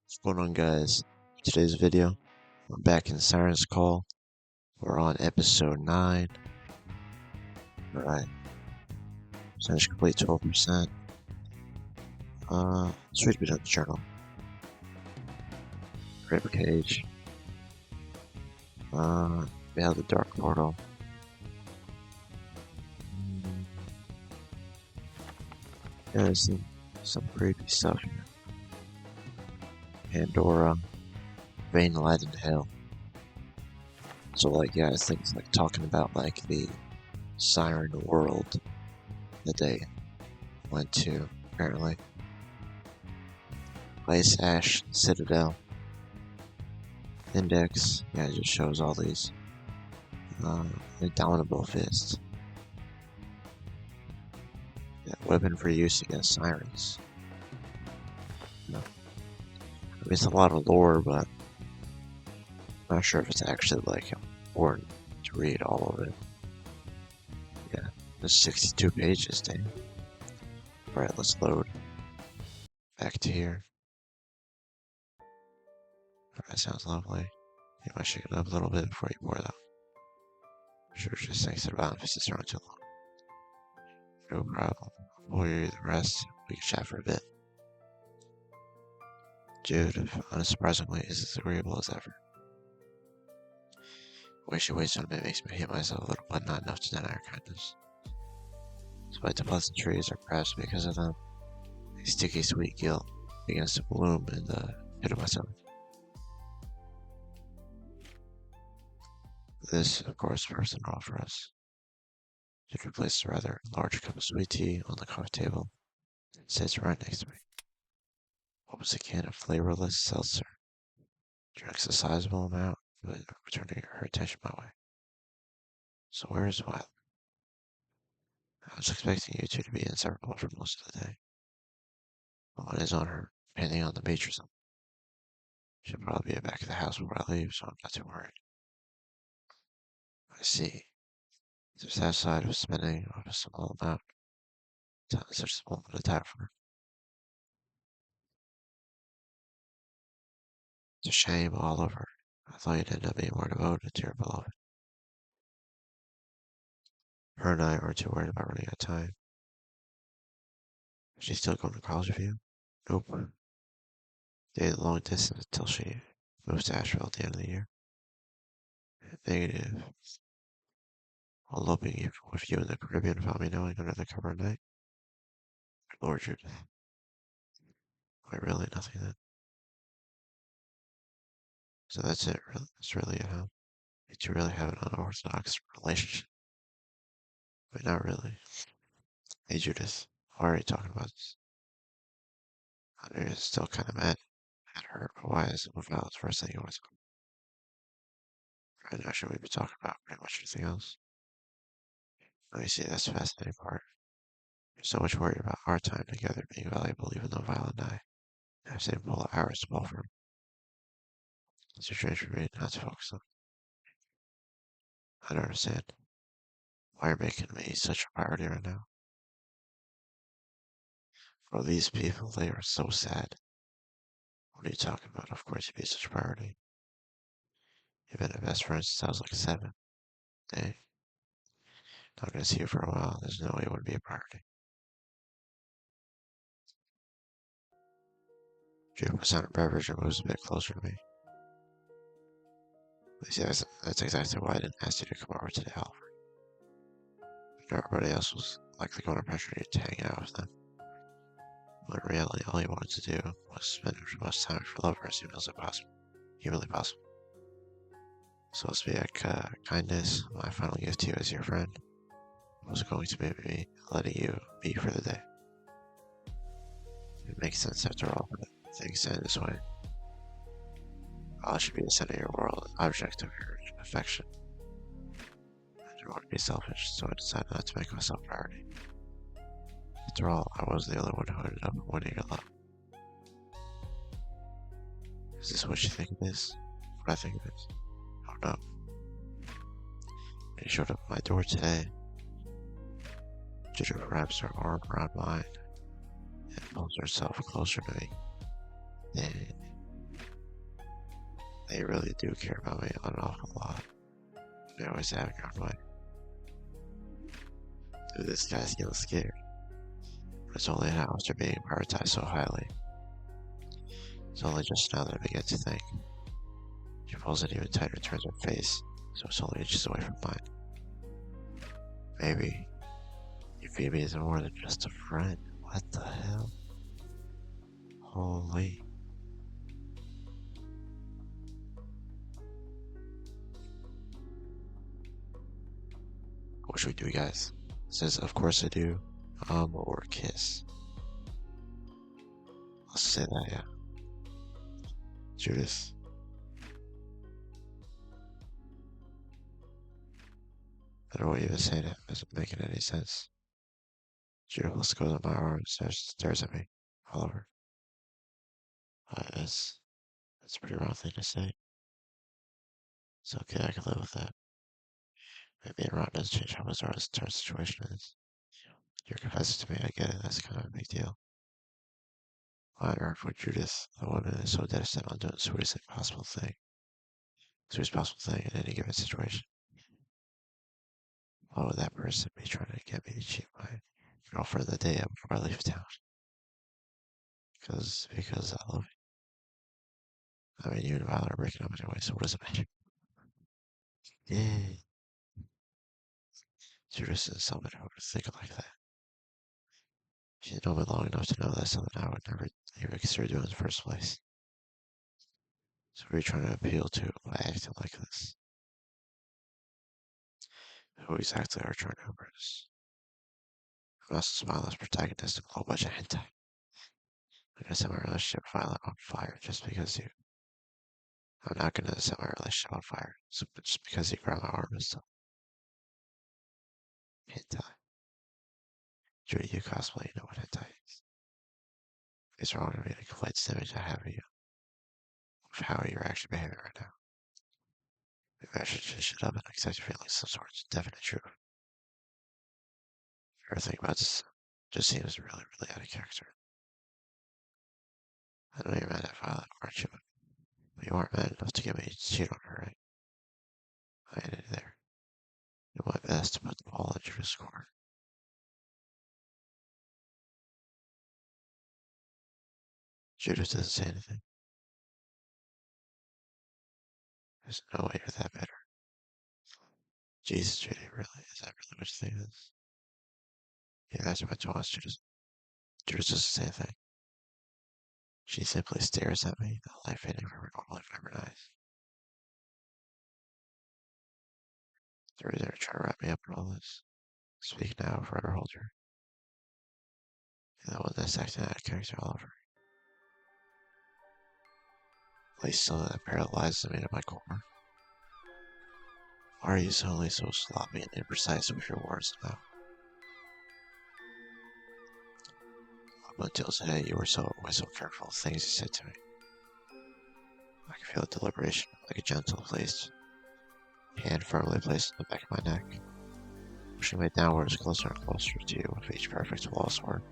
What's going on, guys? Today's video, we're back in Siren's Call. We're on episode 9. Alright. Percentage complete 12%. Let's read a bit of the journal. Rib cage. We have the dark portal. Yeah, there's some creepy stuff here. Pandora, vein light in hell. So, like, yeah, I think it's like talking about like the Siren world that they went to, apparently. Ice Ash Citadel. Index, yeah, it just shows all these indomitable fists. Yeah, weapon for use against sirens. No. I mean, it's a lot of lore, but I'm not sure if it's actually like important to read all of it. Yeah, there's 62 pages, dang. Alright, let's load. Back to here. Alright, sounds lovely. You might shake it up a little bit before you pour it out. Sure, just thinks about if it's around too long. No problem. Pour you the rest. We can chat for a bit. Judith, unsurprisingly, is as agreeable as ever. The way she waits on me makes me hate myself a little, but not enough to deny her kindness. Despite the pleasantries, or perhaps because of them, a sticky sweet guilt begins to bloom in the pit of my stomach. This, of course, first and all for us. Judith places a rather large cup of sweet tea on the coffee table and sits right next to me. Opens a can of flavorless seltzer. Drinks a sizable amount, but returning her attention my way. So where is Violet? I was expecting you two to be inseparable for most of the day. One is on her, depending on the beach or something. She'll probably be back at the house before I leave, so I'm not too worried. I see. Just outside of spending a small amount. Such a small bit of time for her. It's a shame all over. I thought you'd end up being more devoted to your beloved. Her and I aren't too worried about running out of time. Is she still going to college with you? Nope. Stayed a long distance until she moves to Asheville at the end of the year. Negative. Eloping with you in the Caribbean without me knowing under the cover of night. Lord Judith. Quite really nothing then. So that's it, really. That's really it, huh? Did you really have an unorthodox relationship? But not really. Hey Judith, why are you talking about this? I know you're still kind of mad at her, but why is it without the first thing you want to talk about? Right now, should we be talking about pretty much anything else? Oh, you see, that's the fascinating part. You're so much worried about our time together being valuable, even though Violet and I have same pull of hours to pull from. It's so strange for me not to focus on. I don't understand. Why you're making me such a priority right now? For these people, they are so sad. What are you talking about? Of course you'd be such a priority. You've been our best friends since I was like 7. Dang. Not gonna see you for a while. There's no way it would be a priority. Judith puts down her beverage and moves a bit closer to me. You see, that's exactly why I didn't ask you to come over today, Alfred. Everybody else was likely going to pressure you to hang out with them. But in reality, all you wanted to do was spend as much time with your lover as humanly possible. So let's be like kindness. My final gift to you as your friend was going to be me letting you be for the day. It makes sense after all, but things end this way. I should be the center of your world, object of your affection. I didn't want to be selfish, so I decided not to make myself a priority. After all, I was the only one who ended up winning your love. Is this what you think it is? What I think it is? Oh no. When you showed up at my door today, Judith wraps her arm around mine and pulls herself closer to me. Then They really do care about me an awful lot. They always have gone way. Dude, this guy's getting scared. It's only now after being prioritized so highly. It's only just now that I begin to think. She pulls it even tighter and turns her face, so it's only inches away from mine. Maybe you view me as more than just a friend. What the hell? Holy. What should we do, guys? Says, of course I do. Or kiss. Let's say that, yeah. Judith. I don't know what you even saying. It isn't making any sense. Judith lets go of my arm and stares at me. All over. That's a pretty wrong thing to say. It's okay, I can live with that. Maybe being wrong doesn't change how bizarre this entire situation is. You're confessing to me, I get it, that's kind of a big deal. I honor for Judith, the woman is so dead set on doing the sweetest possible thing in any given situation. Why would that person be trying to get me to cheat my girlfriend the day before I leave town? Because I love you. I mean, you and Violet are breaking up anyway, so what does it matter? Yeah. Judith isn't someone who would think like that. She's known me long enough to know that's something I would never even consider doing in the first place. So what are you trying to appeal to by acting like this? Who exactly are trying to impress? Who else is Violet's protagonist in a whole bunch of hentai? I'm gonna set my relationship with Violet on fire just because you. I'm not gonna set my relationship on fire just because you grabbed my arm and stuff. Hentai. Judy, you cosplay, you know what hentai is. It's wrong to me to conflate this image I have of you with how you're actually behaving right now. Maybe I should just shut up and accept your feelings some sort of definite truth. Everything about this just seems really, really out of character. I know you're mad at Violet, aren't you? But you aren't mad enough to get me to cheat on her, right? I ended there. Do my best to put the ball in Judith's court. Judith doesn't say anything. There's no way you're that bitter. Jesus, Judy, really? Is that really what you think it is? Yeah, that's what I told us, Judith. Judith doesn't say anything. She simply stares at me, the light fading from her normally vibrant eyes. They're there to try to wrap me up in all this. Speak now or forever hold her. You're the one that's acting out of character all over. At least something that paralyzes me to my core. Why are you suddenly so sloppy and imprecise with your words now? Up until today, you were always so careful of things you said to me. I can feel the deliberation, like a gentle placed hand firmly placed in the back of my neck, pushing me downwards closer and closer to you with each perfect flawless word.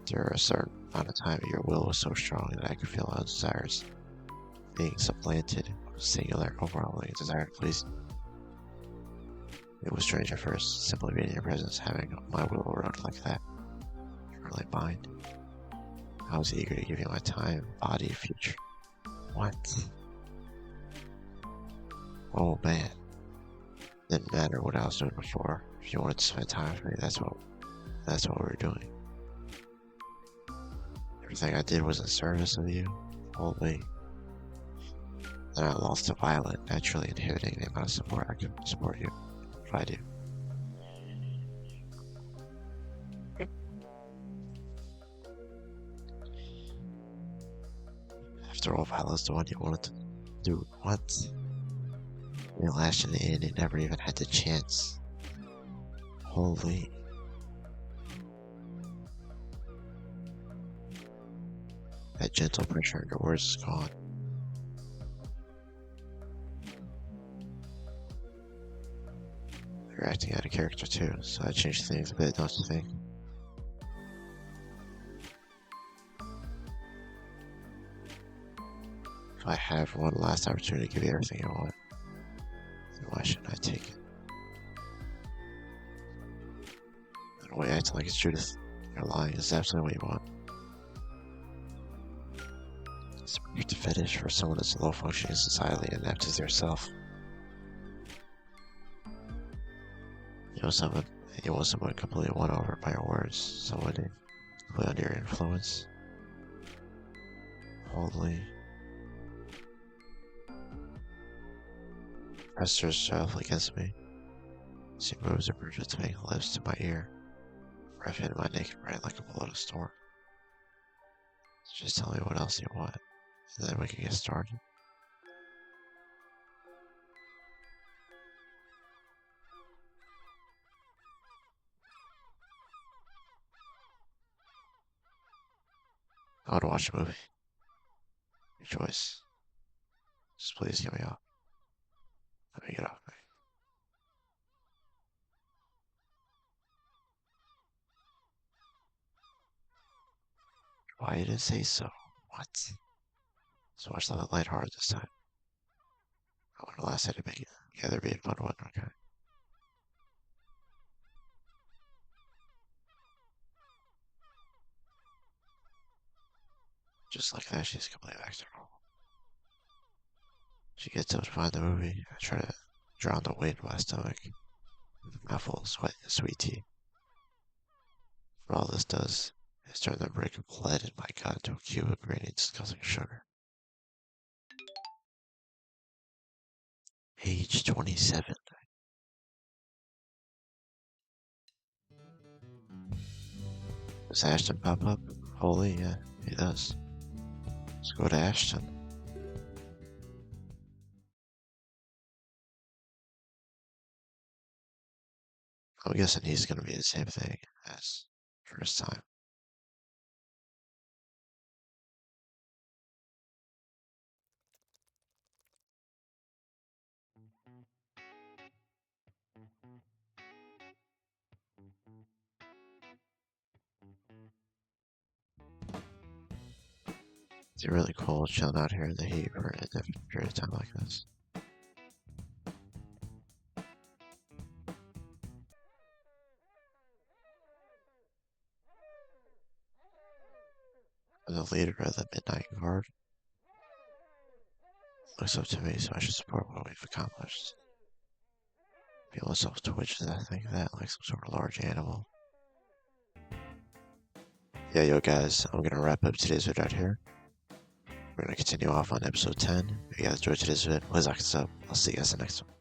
After a certain amount of time, your will was so strong that I could feel my desires being supplanted with a singular, overwhelming desire to please you. It was strange at first, simply being in your presence, having my will erode like that. Really bind. I was eager to give you my time, body, future. What? Oh man. Didn't matter what I was doing before. If you wanted to spend time with me, that's what we were doing. Everything I did was in service of you. Holy. Then I lost to Violet, naturally inhibiting the amount of support I could support you. Provide you. After all, Violet's the one you wanted to do. What? You lashed in the end and never even had the chance. Holy. That gentle pressure in your words is gone. You're acting out of character too, so I changed things a bit, don't you think? If I have one last opportunity to give you everything you want, then why shouldn't I take it? And why acting like it's Judith? You're lying is absolutely what you want. It's a perfect fetish for someone that's low functioning societally and inept as yourself. You want someone completely won over by your words, someone completely under your influence. Holy. Pressed her sharply against me. She moves her perfect lips to my ear, breath into my naked brain like a blood of storm. Just tell me what else you want, and then we can get started. I want to watch a movie. Your choice. Just please get me off. Let me get off me. Why you didn't say so? What? Let's watch something lighthearted this time. I want to last night to make it together be a fun one, okay? Just like that, she's completely back to normal. She gets up to find the movie. I try to drown the weight in my stomach. Mouthful of sweat and sweet tea. But all this does is turn the brick of lead in my gut into a cube of grainy, disgusting sugar. Age 27. Does Ashton pop up? Holy, yeah, he does. Let's go to Ashton. I'm guessing he's gonna be the same thing as first time. It's really cool chilling out here in the heat for a different period of time like this. I'm the leader of the Midnight Guard. Looks up to me, so I should support what we've accomplished. Feel myself twitch as I think of that like some sort of large animal. Yeah, yo guys, I'm gonna wrap up today's video right here. We're gonna continue off on episode 10. If you guys enjoyed today's video, please like us up. I'll see you guys in the next one.